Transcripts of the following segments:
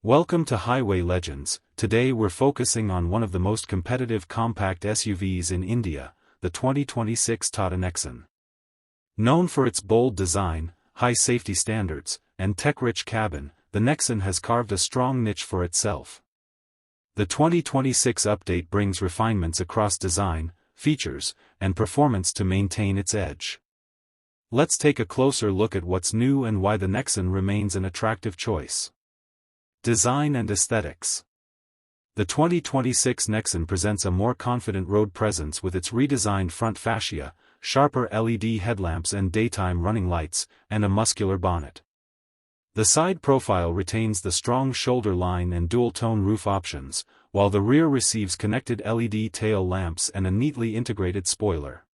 Welcome to Highway Legends. Today we're focusing on one of the most competitive compact SUVs in India, the 2026 Tata Nexon. Known for its bold design, high safety standards, and tech-rich cabin, the Nexon has carved a strong niche for itself. The 2026 update brings refinements across design, features, and performance to maintain its edge. Let's take a closer look at what's new and why the Nexon remains an attractive choice. Design and aesthetics. The 2026 Nexon presents a more confident road presence with its redesigned front fascia, sharper LED headlamps and daytime running lights, and a muscular bonnet. The side profile retains the strong shoulder line and dual-tone roof options, while the rear receives connected LED tail lamps and a neatly integrated spoiler.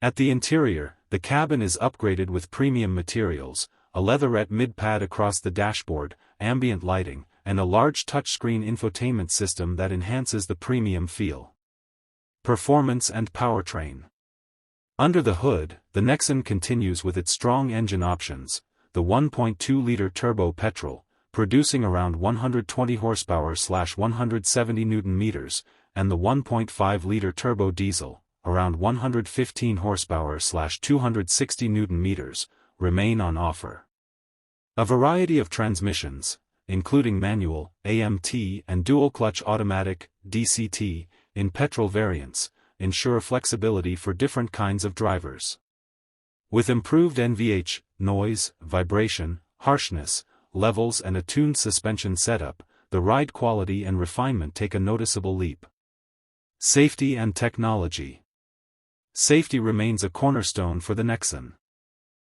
At the interior, the cabin is upgraded with premium materials, a leatherette mid-pad across the dashboard, ambient lighting, and a large touchscreen infotainment system that enhances the premium feel. Performance and powertrain. Under the hood, the Nexon continues with its strong engine options, the 1.2-liter turbo petrol, producing around 120 horsepower/170 Nm, and the 1.5-liter turbo diesel, around 115 horsepower/260 Nm, remain on offer. A variety of transmissions, including manual, AMT and dual-clutch automatic, DCT, in petrol variants, ensure flexibility for different kinds of drivers. With improved NVH, noise, vibration, harshness, levels and a tuned suspension setup, the ride quality and refinement take a noticeable leap. Safety and technology. Safety remains a cornerstone for the Nexon.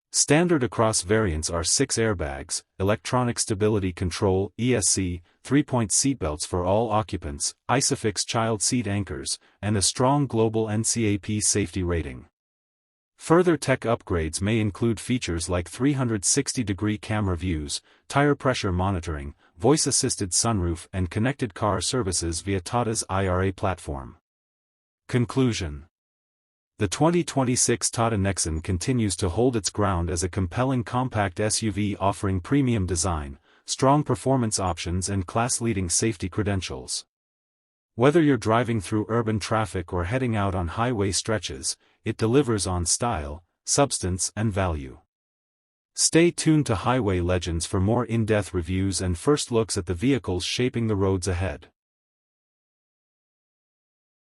Standard across variants are 6 airbags, electronic stability control (ESC), 3-point seatbelts for all occupants, ISOFIX child seat anchors, and a strong global NCAP safety rating. Further tech upgrades may include features like 360-degree camera views, tire pressure monitoring, voice-assisted sunroof and connected car services via Tata's IRA platform. Conclusion. The 2026 Tata Nexon continues to hold its ground as a compelling compact SUV offering premium design, strong performance options and class-leading safety credentials. Whether you're driving through urban traffic or heading out on highway stretches, it delivers on style, substance and value. Stay tuned to Highway Legends for more in-depth reviews and first looks at the vehicles shaping the roads ahead.